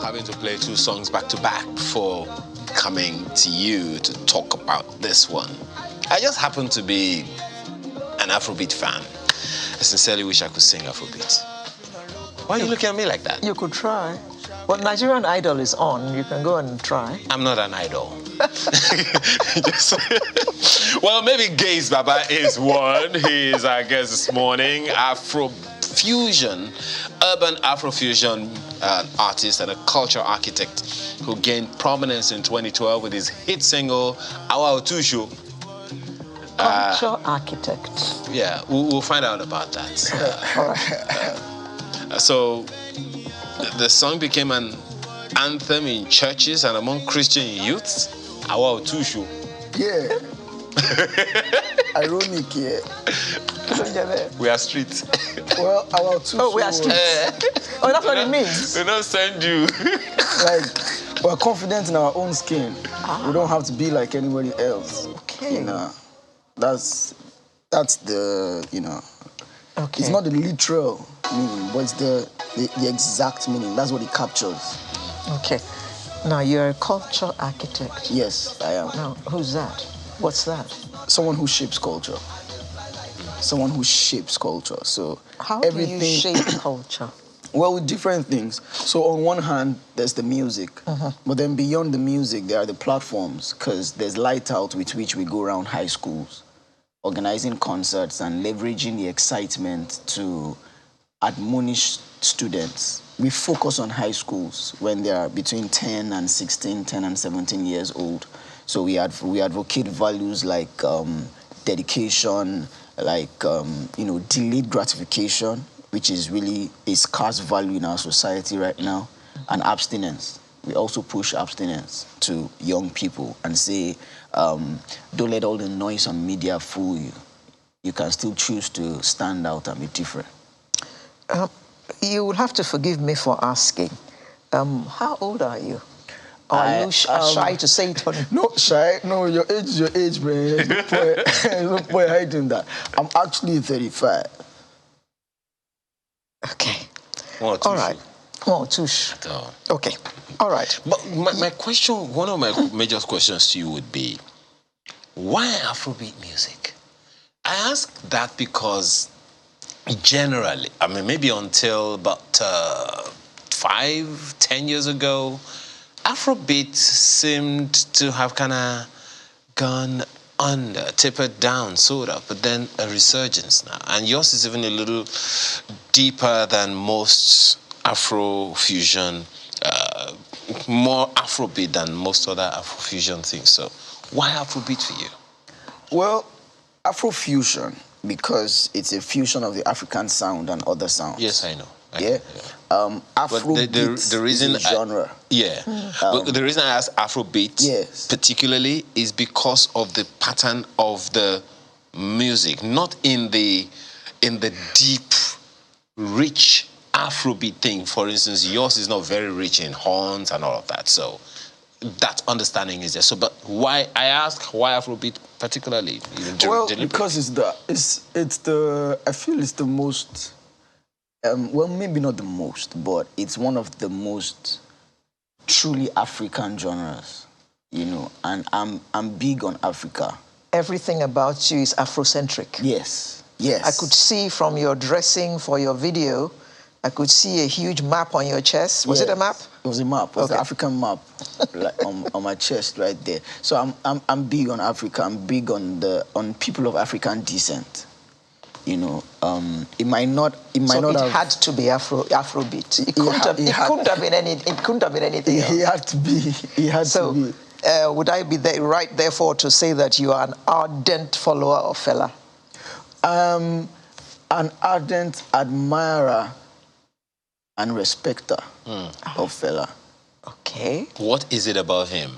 having to play two songs back to back before coming to you to talk about this one. I just happen to be an Afrobeat fan. I sincerely wish I could sing Afrobeat. Why are you looking at me like that? You could try. Well, Nigerian Idol is on. You can go and try. I'm not an idol. Well, maybe Gaise Baba is one. He is our guest this morning. Afrofusion, urban Afrofusion artist and a culture architect who gained prominence in 2012 with his hit single, Awa Otusho. Culture architect. Yeah, we'll find out about that. All right. So the song became an anthem in churches and among Christian youths. Awa Otusho. Yeah. Ironic, yeah. We are street. Well, our two. Oh, we are street. Oh, that's what it means. We don't send you. Like, we're confident in our own skin. We don't have to be like anybody else. Okay. You know, that's the, you know. Okay. It's not the literal meaning, but it's the exact meaning. That's what it captures. Okay. Now, you're a culture architect. Yes, I am. Now, who's that? What's that? Someone who shapes culture. Someone who shapes culture. So How everything, do you shape culture? Well, with different things. So on one hand, there's the music. But then beyond the music, there are the platforms, because there's Light Out, with which we go around high schools, organizing concerts and leveraging the excitement to admonish students. We focus on high schools when they are between 10 and 16, 10 and 17 years old. So we advocate values like dedication, like, you know, delayed gratification, which is really a scarce value in our society right now, and abstinence. We also push abstinence to young people and say, don't let all the noise on media fool you. You can still choose to stand out and be different. You will have to forgive me for asking. How old are you? Or are you shy to say it on? No, shy. No, your age is your age, man. There's no point hiding that. I'm actually 35. Okay. All right. Oh, tush. Okay. All right. But my question, one of my major questions to you would be, why Afrobeat music? I ask that because generally, I mean, maybe until about 5, 10 years ago, Afrobeat seemed to have kind of gone under, tapered down, sort of, but then a resurgence now. And yours is even a little deeper than most Afrofusion, more Afrobeat than most other Afrofusion things. So why Afrobeat for you? Well, Afrofusion, because it's a fusion of the African sound and other sounds. Yes, I know. Afrobeat the reason is a genre. But the reason I ask Afrobeat particularly is because of the pattern of the music, not in the deep, rich Afrobeat thing. For instance, yours is not very rich in horns and all of that. So that understanding is there. So, but why I ask why Afrobeat particularly? Well, because I feel it's the most. Well, maybe not the most, but it's one of the most truly African genres, you know, and I'm big on Africa. Everything about you is Afrocentric. Yes, yes. I could see from your dressing for your video, I could see a huge map on your chest. Was it a map? It was a map. It was the African map, like on my chest right there. So I'm big on Africa. I'm big on people of African descent. You know, it might not have... had to be Afrobeat. It couldn't have been anything else. He had to be. He had to be. Would I be right, therefore, to say that you are an ardent follower of Fela? An ardent admirer and respecter of Fela. Okay. What is it about him?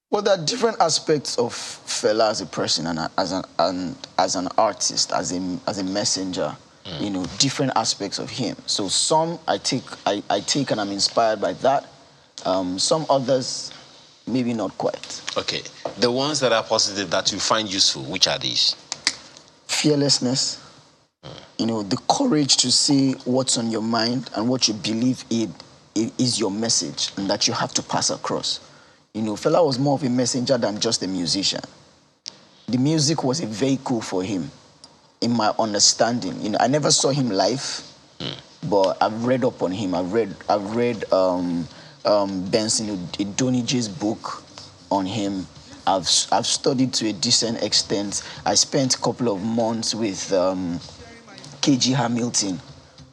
Well, there are different aspects of Fela as a person and as an artist, as a messenger. You know, different aspects of him. So some I take and I'm inspired by that. Some others, maybe not quite. Okay, the ones that are positive that you find useful, which are these? Fearlessness. You know, the courage to say what's on your mind and what you believe in is your message and that you have to pass across. You know, Fela was more of a messenger than just a musician. The music was a vehicle for him, in my understanding. You know, I never saw him live, but I've read up on him. I've read Benson Idonije's book on him. I've studied to a decent extent. I spent a couple of months with KG Hamilton,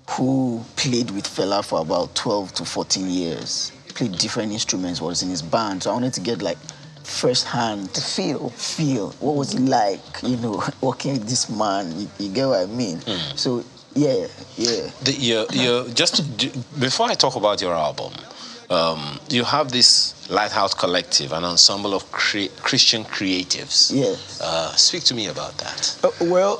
who played with Fela for about 12 to 14 years. Played different instruments, was in his band. So I wanted to get like first-hand feel. What was it like, you know, working with this man? You get what I mean? So yeah. Before I talk about your album, you have this Lighthouse Collective, an ensemble of Christian creatives. Yes. Speak to me about that.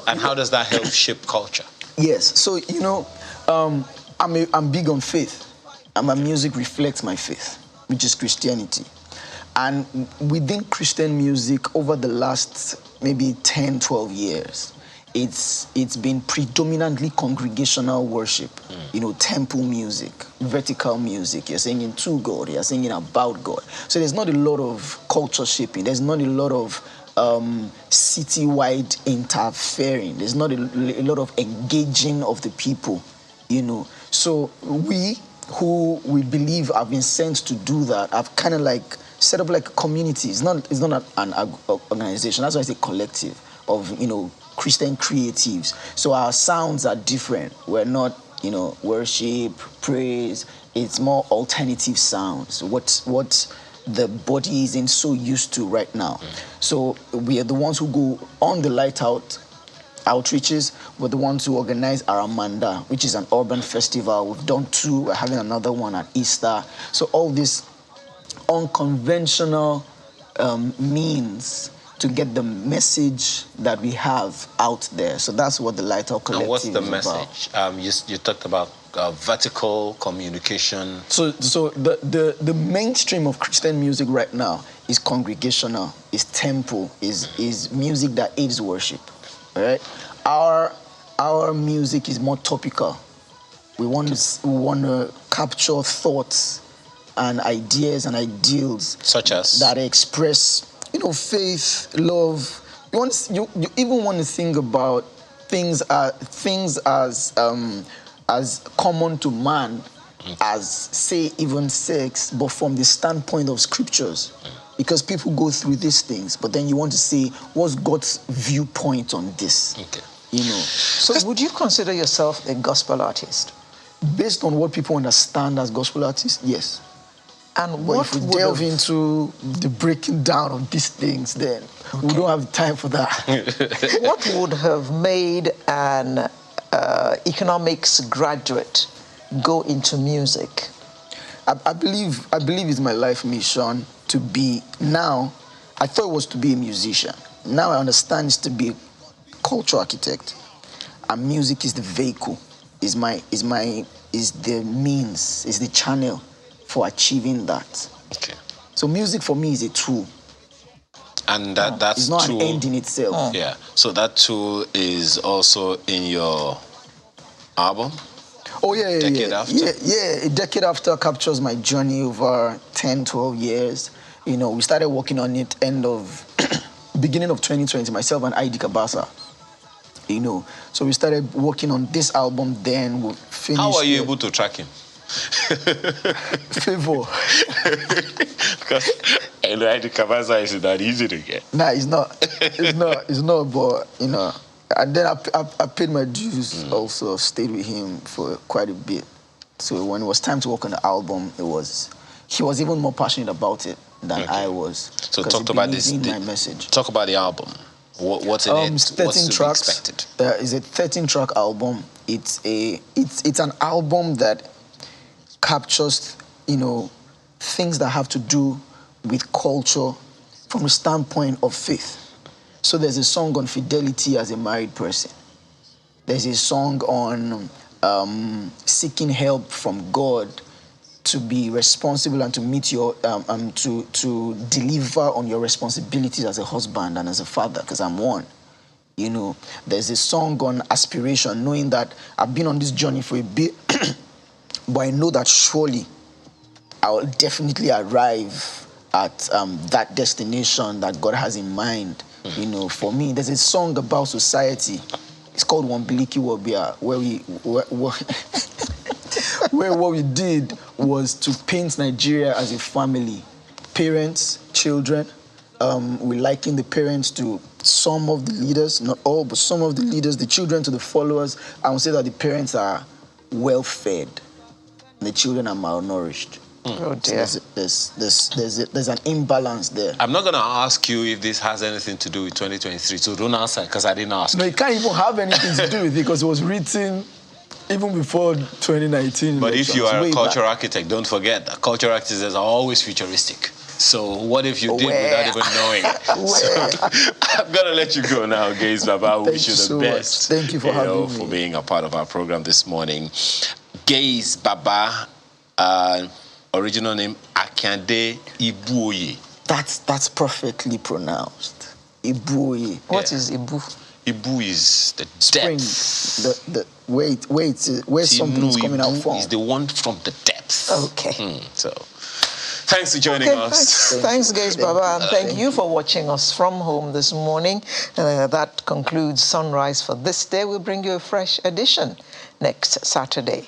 And how does that help shape culture? Yes. So, you know, I'm big on faith, and my music reflects my faith, which is Christianity. And within Christian music, over the last maybe 10, 12 years, it's been predominantly congregational worship, you know, temple music, vertical music. You're singing to God, you're singing about God. So there's not a lot of culture shaping. There's not a lot of citywide interfering. There's not a lot of engaging of the people, you know. So we believe have been sent to do that, have kind of like set up like a community. It's not an organization. That's why I say collective of, you know, Christian creatives. So our sounds are different. We're not, you know, worship, praise. It's more alternative sounds. What the body isn't so used to right now. So we are the ones who go on the outreaches. We're the ones who organize Aramanda, which is an urban festival. We've done 2. We're having another one at Easter. So all these unconventional means to get the message that we have out there. So that's what the Lighthouse Collective and what's the is message? You talked about vertical communication. So the mainstream of Christian music right now is congregational, is temple, is music that aids worship. Right? Our music is more topical. We want to capture thoughts and ideas and ideals, such as that express, you know, faith, love. You even want to think about things as common to man as, say, even sex, but from the standpoint of scriptures, because people go through these things. But then you want to say, what's God's viewpoint on this? Okay. You know. So would you consider yourself a gospel artist? Based on what people understand as gospel artists, yes. And but what if we would delve into the breaking down of these things, then we don't have time for that. What would have made an economics graduate go into music? I believe it's my life mission to be, now, I thought it was to be a musician. Now I understand it's to be a cultural architect. And music is the vehicle, is the means, is the channel for achieving that. Okay. So music for me is a tool. And that's it's not tool, an end in itself. Yeah. So that tool is also in your album? Oh, yeah. Decade after? Yeah, a decade after captures my journey over 10, 12 years. You know, we started working on it beginning of 2020, myself and ID Kabasa. You know, so we started working on this album then. We'll finish. How are you able to track him? Favor. Because ID Kabasa is not easy to get. Nah, it's not. It's not, but, you know. And then I paid my dues also, stayed with him for quite a bit. So when it was time to work on the album, he was even more passionate about it than I was. So talk about my message. Talk about the album. What's in it? 13 What's tracks. to be expected? It's a 13-track album. It's an album that captures, you know, things that have to do with culture from the standpoint of faith. So there's a song on fidelity as a married person. There's a song on seeking help from God to be responsible and to meet your to deliver on your responsibilities as a husband and as a father, because I'm one. You know, there's a song on aspiration, knowing that I've been on this journey for a bit, but I know that surely I'll definitely arrive at that destination that God has in mind. You know, for me, there's a song about society. It's called Wambiliki Wabia, where what we did was to paint Nigeria as a family. Parents, children. We liken the parents to some of the leaders, not all, but some of the leaders, the children to the followers. I would say that the parents are well-fed and the children are malnourished. Oh dear. So there's an imbalance there. I'm not going to ask you if this has anything to do with 2023, so don't answer because I didn't ask. No, it can't even have anything to do with it because it was written even before 2019. But if you are a cultural back. architect, don't forget that cultural architects are always futuristic. So what if you did without even knowing? So, I'm going to let you go now, Gaise Baba. I wish you the best. Thank you for having me. For being a part of our program this morning. Gaise Baba, original name Akande Ibuoye. That's perfectly pronounced. Ibuoye. What is Ibu? Ibu is the Spring. depth. Where something is coming out from. Is the one from the depths. Okay. So, thanks for joining us. Thanks, Gaise Baba, and thank you for watching us from home this morning. That concludes Sunrise for this day. We'll bring you a fresh edition next Saturday.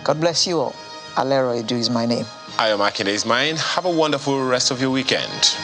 God bless you all. Alero Edu is my name. I am Akinde is mine. Have a wonderful rest of your weekend.